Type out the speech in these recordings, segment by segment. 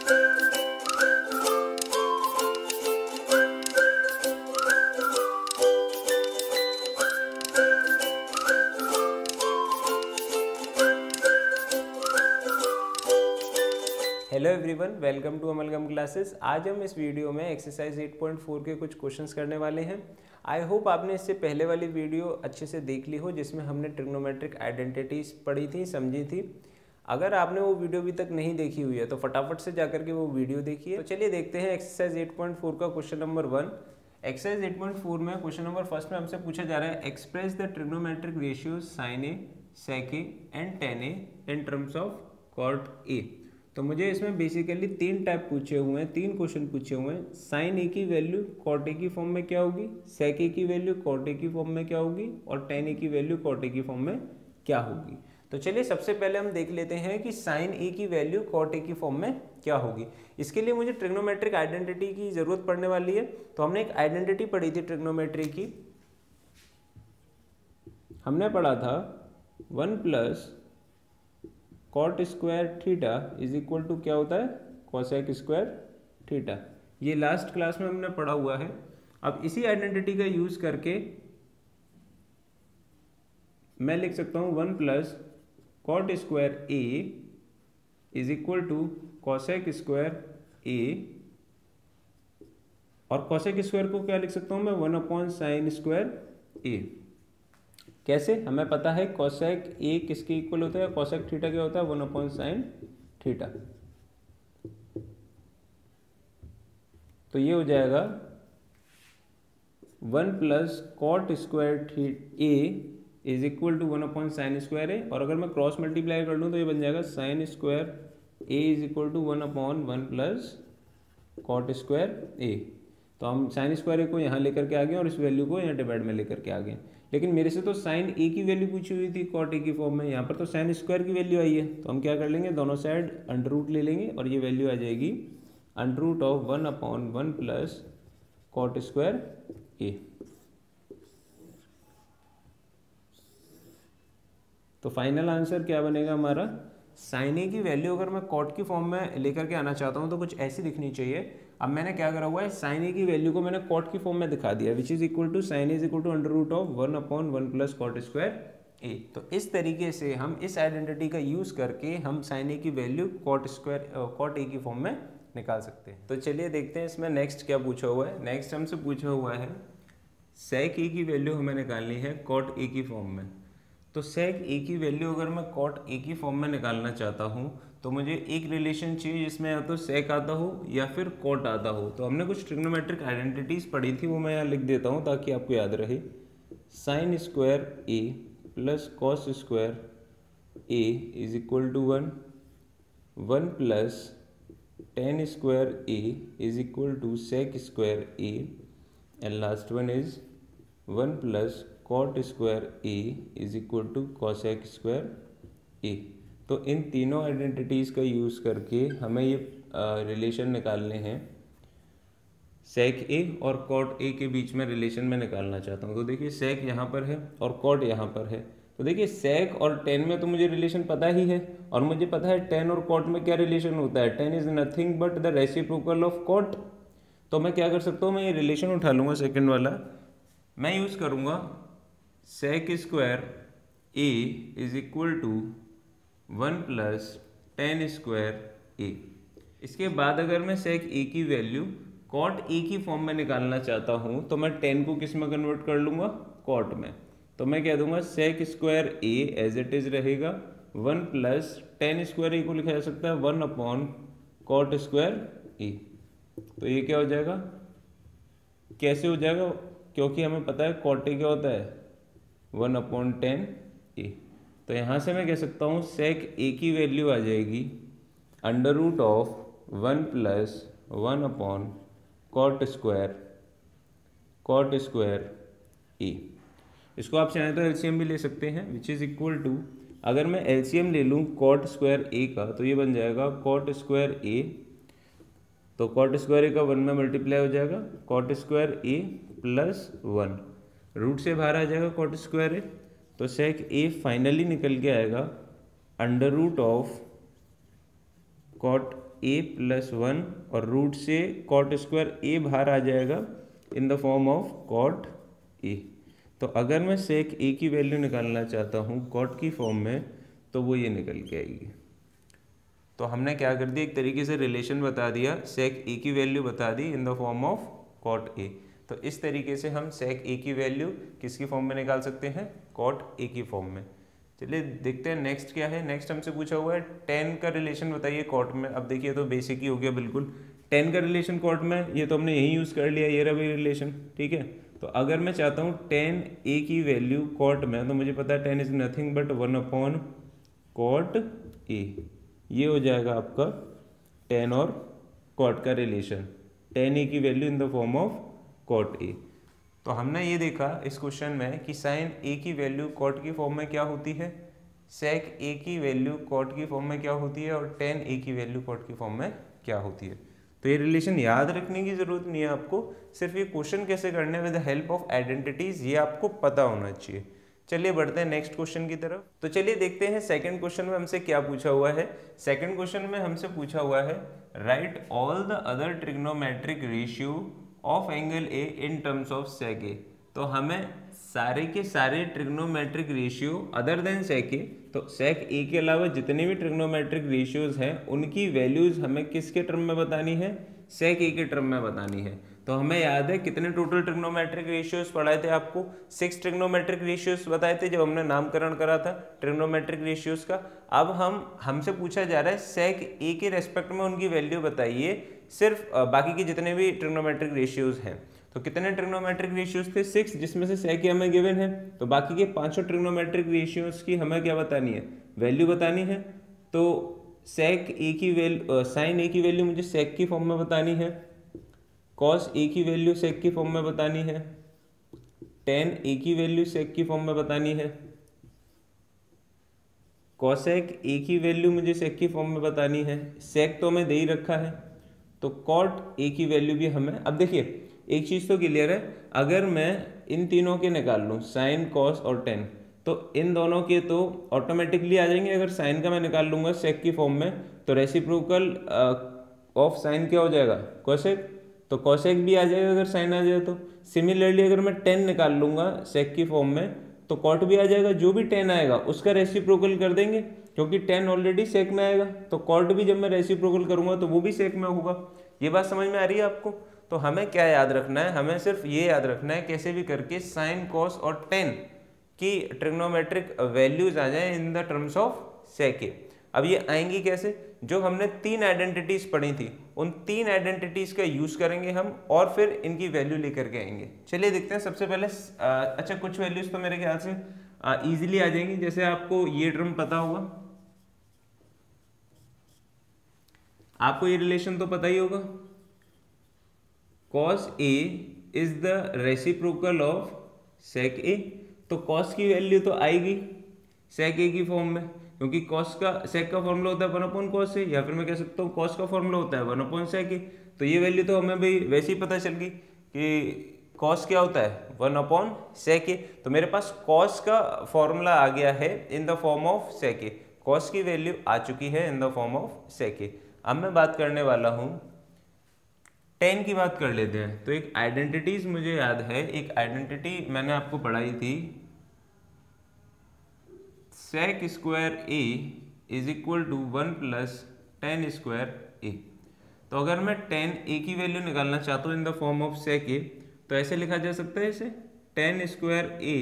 Hello everyone, welcome to Amalgam classes. आज हम इस वीडियो में एक्सरसाइज 8.4 के कुछ क्वेश्चंस करने वाले हैं। आई होप आपने इससे पहले वाली वीडियो अच्छे से देख ली हो, जिसमें हमने ट्रिग्नोमेट्रिक आइडेंटिटीज पढ़ी थी, समझी थी। अगर आपने वो वीडियो अभी तक नहीं देखी हुई है तो फटाफट से जाकर के वो वीडियो देखिए। तो चलिए देखते हैं एक्सरसाइज 8.4 का क्वेश्चन नंबर 1। एक्सरसाइज 8.4 में क्वेश्चन नंबर फर्स्ट में हमसे पूछा जा रहा है, express the trigonometric ratios sine A, sec A and tan A in terms of cot A. तो मुझे इसमें बेसिकली तीन टाइप पूछे हुए हैं, तीन क्वेश्चन पूछे हुए हैं। साइन ए की वैल्यू कॉट ए की फॉर्म में क्या होगी, सेक ए की वैल्यू कॉट ए की फॉर्म में क्या होगी और टेन ए की वैल्यू कॉट ए की फॉर्म में क्या होगी। तो चलिए सबसे पहले हम देख लेते हैं कि साइन ए की वैल्यू कॉट ए की फॉर्म में क्या होगी। इसके लिए मुझे ट्रिग्नोमेट्रिक आइडेंटिटी की जरूरत पड़ने वाली है। तो हमने एक आइडेंटिटी पढ़ी थी ट्रिग्नोमेट्री की, हमने पढ़ा था 1 plus cot square theta is equal to क्या होता है, कोसेक स्क्वायर थीटा। ये लास्ट क्लास में हमने पढ़ा हुआ है। अब इसी आइडेंटिटी का यूज करके मैं लिख सकता हूं 1 plus cot square A is equal to cosec square A, और कोसेक स्क्वायर को क्या लिख सकता हूं मैं, 1 साइन स्क्वायर ए। कैसे, हमें पता है कोसेक ए किसके इक्वल होता है, कोसेक थीटा क्या होता है, 1 साइन थीटा। तो ये हो जाएगा 1 plus cot square A is equal to 1 sine square A, और अगर मैं क्रॉस मल्टीप्लाई कर लूँ तो ये बन जाएगा sine square A is equal to 1 plus cot square A. तो हम साइन स्क्वायर ए को यहाँ लेकर के आ गए और इस वैल्यू को यहाँ डिवाइड में लेकर के आ गए। लेकिन मेरे से तो साइन ए की वैल्यू पूछी हुई थी कॉट ए की फॉर्म में, यहाँ पर तो साइन स्क्वायर की वैल्यू आई है। तो हम क्या कर लेंगे, दोनों साइड अंडर रूट ले लेंगे और ये वैल्यू आ जाएगी under root of 1 plus cot square A. तो फाइनल आंसर क्या बनेगा हमारा, साइन ए की वैल्यू अगर मैं कॉट की फॉर्म में लेकर के आना चाहता हूँ तो कुछ ऐसी दिखनी चाहिए। अब मैंने क्या करा हुआ है, साइन ए की वैल्यू को मैंने कॉट की फॉर्म में दिखा दिया, which is equal to sine A is equal to under root of 1 plus cot square A. तो इस तरीके से हम इस आइडेंटिटी का यूज करके हम साइन ए की वैल्यू कॉट ए की फॉर्म में निकाल सकते हैं। तो चलिए देखते हैं इसमें नेक्स्ट क्या पूछा हुआ है। नेक्स्ट हमसे पूछा हुआ है सेक ए की वैल्यू हमें निकालनी है कॉट ए की फॉर्म में। तो सेक ए की वैल्यू अगर मैं कॉट ए की फॉर्म में निकालना चाहता हूँ तो मुझे एक रिलेशन चाहिए जिसमें या तो सेक आता हो या फिर कॉट आता हो। तो हमने कुछ ट्रिग्नोमेट्रिक आइडेंटिटीज पढ़ी थी, वो मैं यहाँ लिख देता हूँ ताकि आपको याद रहे। Sine square A plus cos square A is equal to 1 plus tan square A is equal to sec square A, and last one is 1 plus cot square A is equal to cosec square A. तो इन तीनों identities का use करके हमें ये relation निकालने हैं। सेक ए और कॉट ए के बीच में रिलेशन में निकालना चाहता हूँ। तो देखिए सेक यहाँ पर है और कॉट यहाँ पर है। तो देखिए सेक और टेन में तो मुझे रिलेशन पता ही है, और मुझे पता है टेन और कॉट में क्या रिलेशन होता है, tan is nothing but the reciprocal of cot. तो मैं क्या कर सकता हूँ, मैं ये रिलेशन उठा लूँगा सेकेंड वाला, मैं यूज़ करूँगा sec square A is equal to 1 plus tan square A. इसके बाद अगर मैं सेक ए की वैल्यू कॉट ए की फॉर्म में निकालना चाहता हूँ तो मैं टेन को किस में कन्वर्ट कर लूँगा, कॉट में। तो मैं कह दूंगा sec square A as it is रहेगा 1 प्लस टेन स्क्वायर ए को लिखा जा सकता है 1 कॉट स्क्वायर ए। तो ये क्या हो जाएगा, कैसे हो जाएगा, क्योंकि हमें पता है कॉट ए क्या होता है 1/10 ए। तो यहाँ से मैं कह सकता हूँ सेक ए की वैल्यू आ जाएगी under root of 1 plus 1 cot square A. इसको आप चाहें तो एलसीएम भी ले सकते हैं, विच इज़ इक्वल टू, अगर मैं एलसीएम ले लूँ कॉट स्क्वायर ए का तो ये बन जाएगा कॉट स्क्वायर ए। तो कॉट स्क्वायर ए का 1 में मल्टीप्लाई हो जाएगा cot square A plus 1, root से बाहर आ जाएगा कॉट स्क्वायर ए। तो सेक ए फाइनली निकल के आएगा under root of cot A plus one और रूट से कॉट स्क्वायर ए बाहर आ जाएगा in the form of cot A. तो अगर मैं सेक ए की वैल्यू निकालना चाहता हूँ कॉट की फॉर्म में तो वो ये निकल के आएगी। तो हमने क्या कर दिया, एक तरीके से रिलेशन बता दिया, सेक ए की वैल्यू बता दी in the form of cot A. तो इस तरीके से हम सेक ए की वैल्यू किसकी फॉर्म में निकाल सकते हैं, कॉट ए की फॉर्म में। चलिए देखते हैं नेक्स्ट क्या है। नेक्स्ट हमसे पूछा हुआ है टेन का रिलेशन बताइए कॉट में। अब देखिए तो बेसिक ही हो गया बिल्कुल, टेन का रिलेशन कॉट में, ये तो हमने यही यूज़ कर लिया, ये रहा वही रिलेशन, ठीक है। तो अगर मैं चाहता हूँ टेन ए की वैल्यू कॉट में, तो मुझे पता है tan is nothing but 1 cot A. ये हो जाएगा आपका टेन और कॉट का रिलेशन, टेन ए की value in the form of cot A. तो हमने ये देखा इस क्वेश्चन में कि साइन ए की वैल्यू कॉट की फॉर्म में क्या होती है, सेक ए की वैल्यू कॉट की फॉर्म में क्या होती है, और टेन ए की वैल्यू कॉट की फॉर्म में क्या होती है। तो ये रिलेशन याद रखने की जरूरत नहीं है आपको, सिर्फ ये क्वेश्चन कैसे करने with the help of identities ये आपको पता होना चाहिए। चलिए बढ़ते हैं नेक्स्ट क्वेश्चन की तरफ। तो चलिए देखते हैं सेकंड क्वेश्चन में हमसे क्या पूछा हुआ है। सेकंड क्वेश्चन में हमसे पूछा हुआ है write all the other trigonometric ratio of angle A in terms of sec A. तो हमें सारे के सारे trigonometric ratio other than sec A, तो सेक ए के अलावा जितने भी ट्रिग्नोमेट्रिक रेशियोज हैं उनकी वैल्यूज हमें किसके टर्म में बतानी है, सेक ए के टर्म में बतानी है। तो हमें याद है कितने टोटल ट्रिग्नोमेट्रिक रेशियोज पढ़ाए थे आपको, 6 ट्रिग्नोमेट्रिक रेशियोज बताए थे जब हमने नामकरण करा था ट्रिग्नोमेट्रिक रेशियोज का। अब हमसे पूछा जा रहा है सेक ए के रेस्पेक्ट में उनकी वैल्यू बताइए, सिर्फ बाकी के जितने भी ट्रिग्नोमेट्रिक रेशियोज हैं। तो कितने ट्रिग्नोमेट्रिक रेशियोज थे, 6, जिसमें से सेक ए हमें गिवन है, तो बाकी के 500 ट्रिग्नोमेट्रिक रेशियोज की हमें क्या बतानी है, वैल्यू बतानी है। तो सेक ए की वैल्यू, साइन ए की वैल्यू मुझे सेक की फॉर्म में बतानी है, कॉस ए की वैल्यू सेक की फॉर्म में बतानी है, टेन ए की वैल्यू सेक की फॉर्म में बतानी है, कॉसेक ए की वैल्यू मुझे सेक की फॉर्म में बतानी है, सेक तो हमें दे ही रखा है, तो कॉट ए की वैल्यू भी हमें। अब देखिए एक चीज़ तो क्लियर है, अगर मैं इन तीनों के निकाल लूँ साइन कॉस और टेन, तो इन दोनों के तो ऑटोमेटिकली आ जाएंगे। अगर साइन का मैं निकाल लूँगा सेक की फॉर्म में, तो रेसिप्रोकल ऑफ साइन क्या हो जाएगा, कॉसेक, तो कॉसेक भी आ जाएगा अगर साइन आ जाए तो। सिमिलरली अगर मैं टेन निकाल लूँगा सेक की फॉर्म में, तो कॉट भी आ जाएगा, जो भी टेन आएगा उसका रेसिप्रोकल कर देंगे, क्योंकि टेन ऑलरेडी सेक में आएगा, तो कॉट भी जब मैं रेसिप्रोकल करूँगा तो वो भी सेक में होगा। ये बात समझ में आ रही है आपको। तो हमें क्या याद रखना है, हमें सिर्फ ये याद रखना है कैसे भी करके साइन कॉस और टेन की ट्रिग्नोमेट्रिक वैल्यूज आ जाए in the terms of sec A. अब ये आएंगी कैसे, जो हमने 3 आइडेंटिटीज पढ़ी थी उन 3 आइडेंटिटीज का यूज करेंगे हम, और फिर इनकी वैल्यू लेकर के आएंगे। चलिए देखते हैं। सबसे पहले अच्छा कुछ वैल्यूज तो मेरे ख्याल से इजीली आ जाएंगी, जैसे आपको ये टर्म पता होगा, आपको ये रिलेशन तो पता ही होगा, cos A is the reciprocal of sec A। तो cos की वैल्यू तो आएगी sec A की फॉर्म में, क्योंकि cos का sec का फॉर्मूला होता है 1/cos A, या फिर मैं कह सकता हूँ cos का फॉर्मूला होता है 1/sec A। तो ये वैल्यू तो हमें भाई वैसे ही पता चल गई कि cos क्या होता है 1/sec A। तो मेरे पास cos का फॉर्मूला आ गया है इन the form of sec A, cos की वैल्यू आ चुकी है इन the form of sec A। अब मैं बात करने वाला हूँ टेन की, बात कर लेते हैं। तो एक आइडेंटिटीज मुझे याद है, एक आइडेंटिटी मैंने आपको पढ़ाई थी, sec square A is equal to 1 + tan square A. तो अगर मैं tan ए की वैल्यू निकालना चाहता हूँ in the form of sec A, तो ऐसे लिखा जा सकता है, इसे tan स्क्वायर ए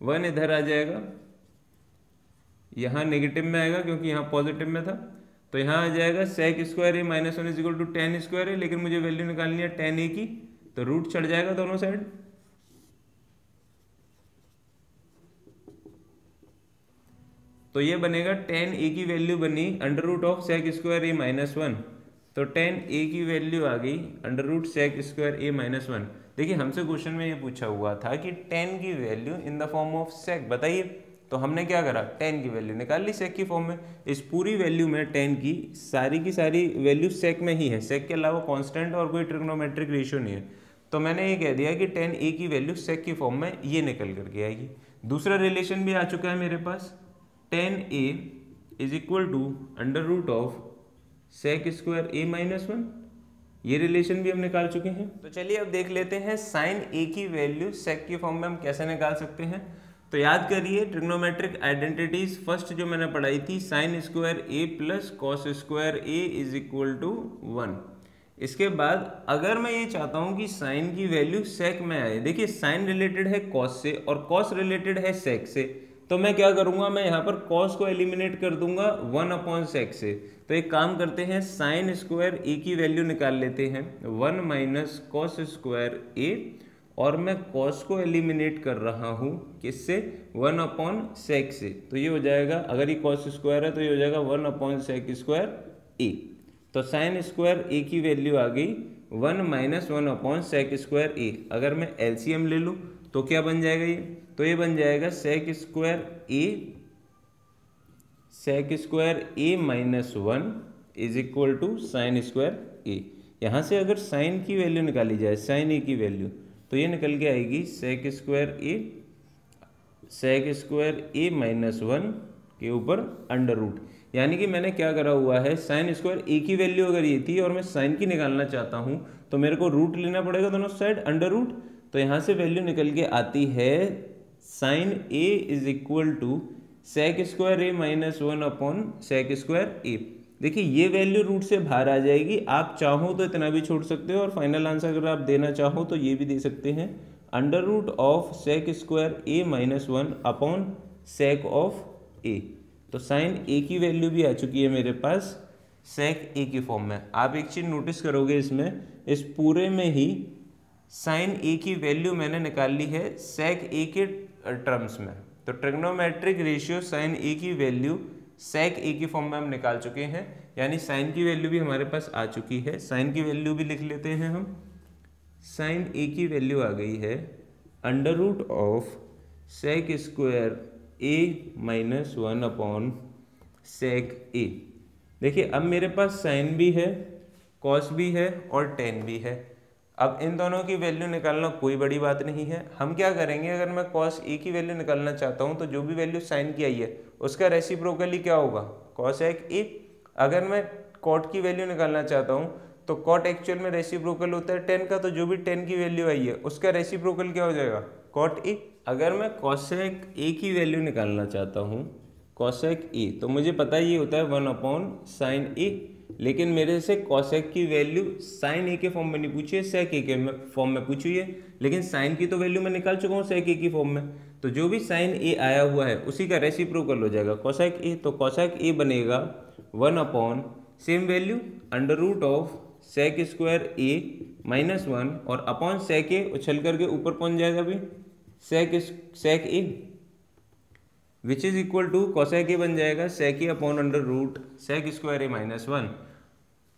1 इधर आ जाएगा, यहाँ नेगेटिव में आएगा क्योंकि यहाँ पॉजिटिव में था, तो यहाँ आ जाएगा sec square A -1 is equal to tan square A, लेकिन मुझे वैल्यू निकालनी है tan ए की, तो रूट चढ़ जाएगा दोनों साइड। तो ये बनेगा tan ए की वैल्यू बनी √ऑफ सेक स्क्वायर ए -1, तो tan ए की वैल्यू आ गई √ सेक स्क्वायर ए -1। देखिए हमसे क्वेश्चन में ये पूछा हुआ था कि tan की value in the form of sec बताइए, तो हमने क्या करा, tan की वैल्यू निकाल ली सेक की फॉर्म में। इस पूरी वैल्यू में tan की सारी वैल्यू सेक में ही है, सेक के अलावा कांस्टेंट और कोई ट्रिग्नोमेट्रिक रेशियो नहीं है। तो मैंने ये कह दिया कि tan ए की वैल्यू सेक की फॉर्म में ये निकल करके आएगी। दूसरा रिलेशन भी आ चुका है मेरे पास, tan A is equal to √ऑफ सेक स्क्वायर ए माइनस 1, ये रिलेशन भी हम निकाल चुके हैं। तो चलिए अब देख लेते हैं साइन ए की वैल्यू सेक की फॉर्म में हम कैसे निकाल सकते हैं। तो याद करिए ट्रिग्नोमेट्रिक आइडेंटिटीज फर्स्ट जो मैंने पढ़ाई थी, sine square A plus cos square A is equal to 1। इसके बाद अगर मैं ये चाहता हूं कि साइन की वैल्यू सेक में आए, देखिए साइन रिलेटेड है कॉस से और कॉस रिलेटेड है सेक से, तो मैं क्या करूंगा, मैं यहाँ पर कॉस को एलिमिनेट कर दूंगा 1/sec से। तो एक काम करते हैं, साइन स्क्वायर ए की वैल्यू निकाल लेते हैं 1 माइनस कॉस स्क्वायर ए, और मैं कॉस को एलिमिनेट कर रहा हूँ किससे, 1/sec से। तो ये हो जाएगा, अगर ये कॉस स्क्वायर है तो ये हो जाएगा 1/sec स्क्वायर ए। तो साइन स्क्वायर ए की वैल्यू आ गई 1 माइनस 1/sec स्क्वायर ए। अगर मैं एलसीएम ले लूँ तो क्या बन जाएगा ये, तो ये बन जाएगा sec square A minus 1 is equal to sine square A. यहाँ से अगर साइन की वैल्यू निकाली जाए, साइन ए की वैल्यू, तो ये निकल के आएगी सेक स्क्वायर ए माइनस 1 के ऊपर अंडर रूट। यानी कि मैंने क्या करा हुआ है, साइन स्क्वायर ए की वैल्यू अगर ये थी और मैं साइन की निकालना चाहता हूँ तो मेरे को रूट लेना पड़ेगा दोनों साइड, अंडर रूट। तो यहाँ से वैल्यू निकल के आती है sine A is equal to sec square A minus 1/sec square A. देखिए ये वैल्यू रूट से बाहर आ जाएगी, आप चाहो तो इतना भी छोड़ सकते हो और फाइनल आंसर अगर आप देना चाहो तो ये भी दे सकते हैं, under root of sec square A minus 1/sec of A. तो साइन ए की वैल्यू भी आ चुकी है मेरे पास सेक ए की फॉर्म में। आप एक चीज़ नोटिस करोगे इसमें, इस पूरे में ही साइन ए की वैल्यू मैंने निकाल ली है सेक ए के टर्म्स में। तो ट्रिग्नोमेट्रिक रेशियो साइन ए की वैल्यू सेक ए की फॉर्म में हम निकाल चुके हैं, यानी साइन की वैल्यू भी हमारे पास आ चुकी है। साइन की वैल्यू भी लिख लेते हैं हम, साइन ए की वैल्यू आ गई है under root of sec square A minus 1/sec A. देखिए अब मेरे पास साइन भी है, कॉस भी है और टेन भी है। अब इन दोनों की वैल्यू निकालना कोई बड़ी बात नहीं है। हम क्या करेंगे, अगर मैं कॉस ए की वैल्यू निकालना चाहता हूँ तो जो भी वैल्यू साइन की आई है उसका रेसिप्रोकली क्या होगा, कॉसेक ए। अगर मैं कॉट की वैल्यू निकालना चाहता हूँ तो कॉट एक्चुअल में रेसिप्रोकल होता है टेन का, तो जो भी टेन की वैल्यू आई है उसका रेसिप्रोकल क्या हो जाएगा, कॉट ए। अगर मैं कॉसेक ए की वैल्यू निकालना चाहता हूँ, कॉसेक ए, तो मुझे पता ये होता है 1/sin ए, लेकिन मेरे से कॉसेक की वैल्यू साइन ए के फॉर्म में नहीं पूछी है, सेक ए के फॉर्म में पूछी है। लेकिन साइन की तो वैल्यू मैं निकाल चुका हूँ सेक ए की फॉर्म में, तो जो भी साइन ए आया हुआ है उसी का रेसिप्रोकल हो जाएगा कॉसेक ए। तो कॉसेक ए बनेगा 1/ same value under root of sec square A minus 1 और अपॉन सेक ए उछल करके ऊपर पहुंच जाएगा अभी sec A, which is equal to cosec A बन जाएगा sec A upon under root sec square A minus 1।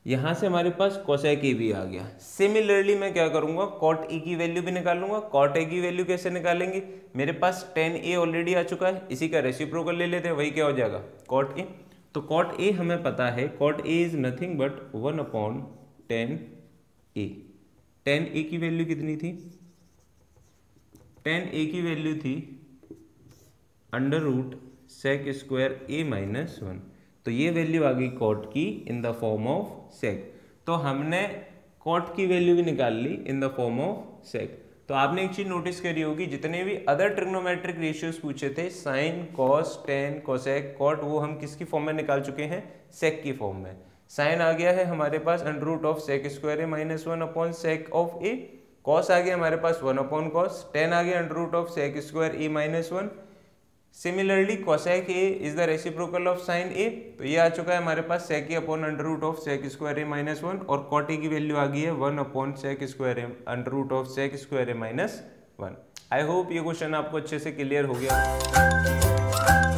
यहाँ से हमारे पास कॉसेक ए भी आ गया। सिमिलरली मैं क्या करूंगा, कॉट ए की वैल्यू भी निकालूंगा। कॉट ए की वैल्यू कैसे निकालेंगे, मेरे पास टेन ए ऑलरेडी आ चुका है, इसी का रेसिप्रोकल ले लेते हैं, वही क्या हो जाएगा कॉट ए। तो कॉट ए हमें पता है, cot A is nothing but 1/10 A. 10 A की वैल्यू कितनी थी, 10 ए की वैल्यू थी under root sec square A minus 1। तो ये वैल्यू आ गई कॉट की in the form of sec. तो हमने कॉट की वैल्यू भी निकाल ली in the form of sec. तो आपने एक चीज नोटिस करी होगी, जितने भी अदर ट्रिग्नोमेट्रिक रेशियोज पूछे थे, sine, cos, tan, cosec, cot, वो हम किसकी फॉर्म में निकाल चुके हैं, सेक की फॉर्म में। साइन आ गया है हमारे पास under root of sec square A minus 1/sec of A. Cos आ गया हमारे पास 1/cos। टेन आ गया under root of sec square A minus 1। Similarly cosec A is the reciprocal of sine A, तो ये आ चुका है हमारे पास sec A upon under root of sec square A minus 1, और कॉट ए की वैल्यू आ गई है 1/sec square A under root of sec square A minus 1। I hope ये क्वेश्चन आपको अच्छे से क्लियर हो गया।